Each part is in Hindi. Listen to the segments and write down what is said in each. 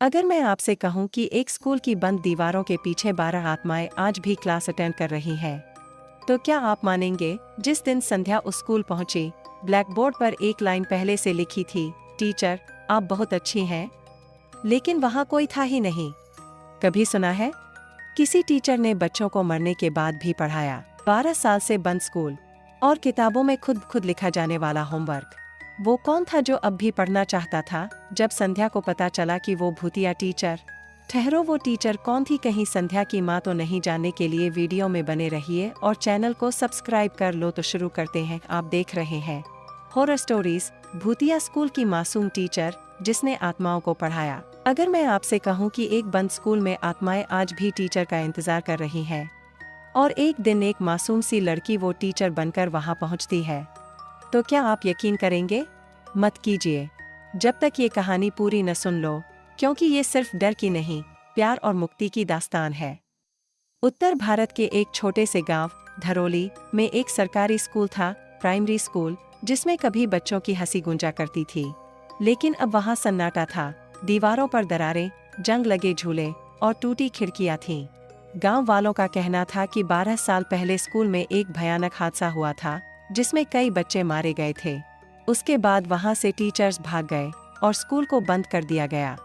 अगर मैं आपसे कहूं कि एक स्कूल की बंद दीवारों के पीछे 12 आत्माएं आज भी क्लास अटेंड कर रही हैं, तो क्या आप मानेंगे? जिस दिन संध्या उस स्कूल पहुंची, ब्लैक बोर्ड पर एक लाइन पहले से लिखी थी, टीचर, आप बहुत अच्छी हैं। लेकिन वहां कोई था ही नहीं। कभी सुना है किसी टीचर ने बच्चों को मरने के बाद भी पढ़ाया? 12 साल से बंद स्कूल और किताबों में खुद खुद लिखा जाने वाला होमवर्क। वो कौन था जो अब भी पढ़ना चाहता था? जब संध्या को पता चला कि वो भूतिया टीचर, ठहरो, वो टीचर कौन थी? कहीं संध्या की माँ तो नहीं? जानने के लिए वीडियो में बने रहिए और चैनल को सब्सक्राइब कर लो। तो शुरू करते हैं। आप देख रहे हैं हॉरर स्टोरीज, भूतिया स्कूल की मासूम टीचर जिसने आत्माओं को पढ़ाया। अगर मैं आपसे कहूं कि एक बंद स्कूल में आत्माएं आज भी टीचर का इंतजार कर रही हैं, और एक दिन एक मासूम सी लड़की वो टीचर बनकर वहां पहुंचती है, तो क्या आप यकीन करेंगे? मत कीजिए जब तक ये कहानी पूरी न सुन लो, क्योंकि ये सिर्फ डर की नहीं, प्यार और मुक्ति की दास्तान है। उत्तर भारत के एक छोटे से गांव धरौली में एक सरकारी स्कूल था, प्राइमरी स्कूल, जिसमें कभी बच्चों की हंसी गूंजा करती थी। लेकिन अब वहां सन्नाटा था। दीवारों पर दरारें, जंग लगे झूले और टूटी खिड़कियां थीं। गांव वालों का कहना था कि 12 साल पहले स्कूल में एक भयानक हादसा हुआ था, जिसमें कई बच्चे मारे गए थे। उसके बाद वहां से टीचर्स भाग गए और स्कूल को बंद कर दिया गया।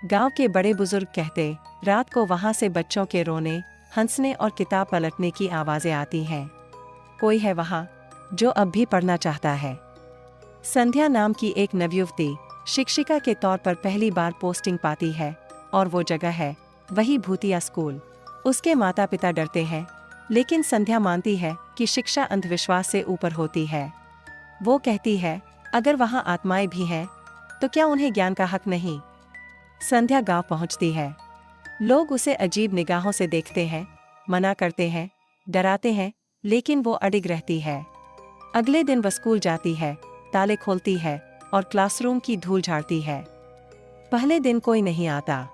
गांव के बड़े बुजुर्ग कहते, रात को वहां से बच्चों के रोने, हंसने और किताब पलटने की आवाजें आती हैं। कोई है वहां जो अब भी पढ़ना चाहता है। संध्या नाम की एक नवयुवती शिक्षिका के तौर पर पहली बार पोस्टिंग पाती है, और वो जगह है वही भूतिया स्कूल। उसके माता पिता डरते हैं, लेकिन संध्या मानती है कि शिक्षा अंधविश्वास से ऊपर होती है। वो कहती है, अगर वहां आत्माएं भी हैं, तो क्या उन्हें ज्ञान का हक नहीं? संध्या गांव पहुंचती है। लोग उसे अजीब निगाहों से देखते हैं, मना करते हैं, डराते हैं, लेकिन वो अडिग रहती है। अगले दिन वह स्कूल जाती है, ताले खोलती है और क्लासरूम की धूल झाड़ती है। पहले दिन कोई नहीं आता,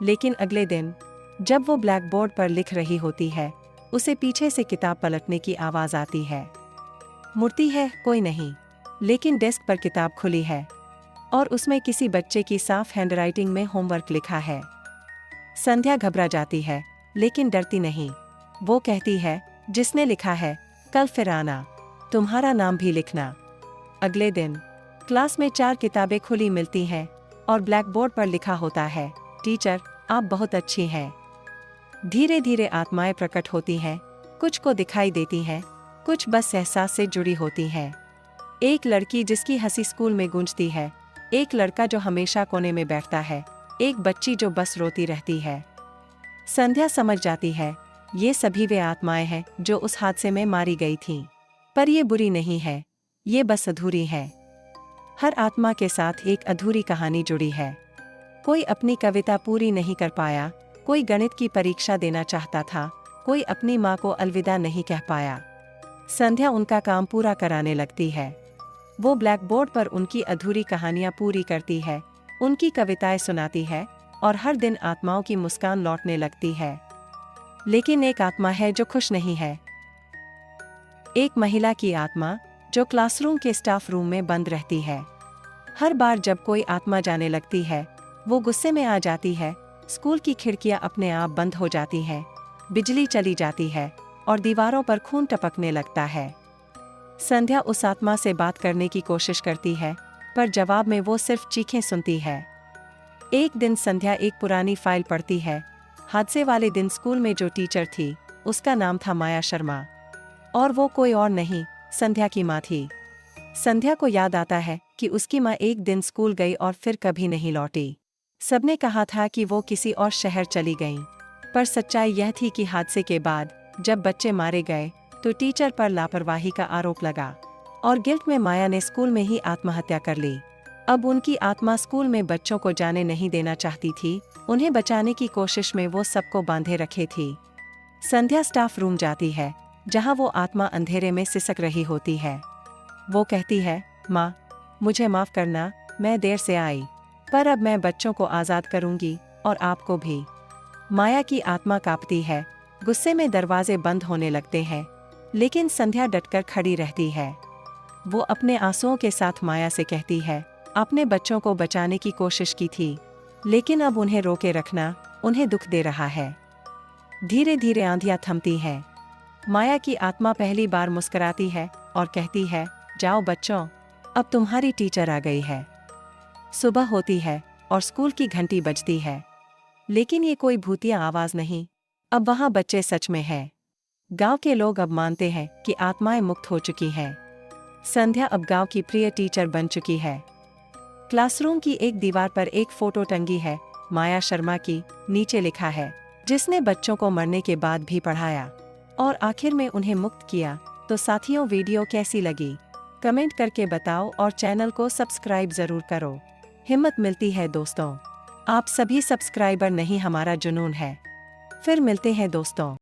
लेकिन अगले दिन जब वो ब्लैक बोर्ड पर लिख रही होती है, उसे पीछे से किताब पलटने की आवाज आती है। मुड़ती है, कोई नहीं, लेकिन डेस्क पर किताब खुली है और उसमें किसी बच्चे की साफ हैंडराइटिंग में होमवर्क लिखा है। संध्या घबरा जाती है, लेकिन डरती नहीं। वो कहती है, जिसने लिखा है, कल फिर आना, तुम्हारा नाम भी लिखना। अगले दिन क्लास में 4 किताबें खुली मिलती हैं और ब्लैक बोर्ड पर लिखा होता है, टीचर, आप बहुत अच्छी हैं। धीरे धीरे आत्माएं प्रकट होती हैं, कुछ को दिखाई देती हैं, कुछ बस एहसास से जुड़ी होती हैं। एक लड़की जिसकी हंसी स्कूल में गूंजती है, एक लड़का जो हमेशा कोने में बैठता है, एक बच्ची जो बस रोती रहती है। संध्या समझ जाती है, ये सभी वे आत्माएं हैं जो उस हादसे में मारी गई थीं। पर ये बुरी नहीं है, ये बस अधूरी है। हर आत्मा के साथ एक अधूरी कहानी जुड़ी है। कोई अपनी कविता पूरी नहीं कर पाया, कोई गणित की परीक्षा देना चाहता था, कोई अपनी माँ को अलविदा नहीं कह पाया। संध्या उनका काम पूरा कराने लगती है। वो ब्लैक बोर्ड पर उनकी अधूरी कहानियां पूरी करती है, उनकी कविताएं सुनाती है और हर दिन आत्माओं की मुस्कान लौटने लगती है। लेकिन एक आत्मा है जो खुश नहीं है। एक महिला की आत्मा जो क्लासरूम के स्टाफ रूम में बंद रहती है। हर बार जब कोई आत्मा जाने लगती है, वो गुस्से में आ जाती है। स्कूल की खिड़कियां अपने आप बंद हो जाती हैं, बिजली चली जाती है और दीवारों पर खून टपकने लगता है। संध्या उस आत्मा से बात करने की कोशिश करती है, पर जवाब में वो सिर्फ चीखें सुनती है। एक दिन संध्या एक पुरानी फाइल पढ़ती है। हादसे वाले दिन स्कूल में जो टीचर थी, उसका नाम था माया शर्मा, और वो कोई और नहीं, संध्या की माँ थी। संध्या को याद आता है कि उसकी माँ एक दिन स्कूल गई और फिर कभी नहीं लौटी। सबने कहा था कि वो किसी और शहर चली गईं, पर सच्चाई यह थी कि हादसे के बाद जब बच्चे मारे गए तो टीचर पर लापरवाही का आरोप लगा और गिल्ट में माया ने स्कूल में ही आत्महत्या कर ली। अब उनकी आत्मा स्कूल में बच्चों को जाने नहीं देना चाहती थी। उन्हें बचाने की कोशिश में वो सबको बांधे रखे थी। संध्या स्टाफ रूम जाती है, जहां वो आत्मा अंधेरे में सिसक रही होती है। वो कहती है, माँ, मुझे माफ करना, मैं देर से आई, पर अब मैं बच्चों को आज़ाद करूंगी और आपको भी। माया की आत्मा कांपती है, गुस्से में दरवाजे बंद होने लगते हैं, लेकिन संध्या डटकर खड़ी रहती है। वो अपने आंसुओं के साथ माया से कहती है, आपने बच्चों को बचाने की कोशिश की थी, लेकिन अब उन्हें रोके रखना उन्हें दुख दे रहा है। धीरे धीरे आंधियां थमती हैं। माया की आत्मा पहली बार मुस्कुराती है और कहती है, जाओ बच्चों, अब तुम्हारी टीचर आ गई है। सुबह होती है और स्कूल की घंटी बजती है। लेकिन ये कोई भूतिया आवाज नहीं, अब वहां बच्चे सच में हैं। गांव के लोग अब मानते हैं कि आत्माएं मुक्त हो चुकी हैं। संध्या अब गांव की प्रिय टीचर बन चुकी है। क्लासरूम की एक दीवार पर एक फोटो टंगी है, माया शर्मा की। नीचे लिखा है, जिसने बच्चों को मरने के बाद भी पढ़ाया और आखिर में उन्हें मुक्त किया। तो साथियों, वीडियो कैसी लगी कमेंट करके बताओ और चैनल को सब्सक्राइब जरूर करो। हिम्मत मिलती है दोस्तों, आप सभी सब्सक्राइबर नहीं हमारा जुनून है। फिर मिलते हैं दोस्तों।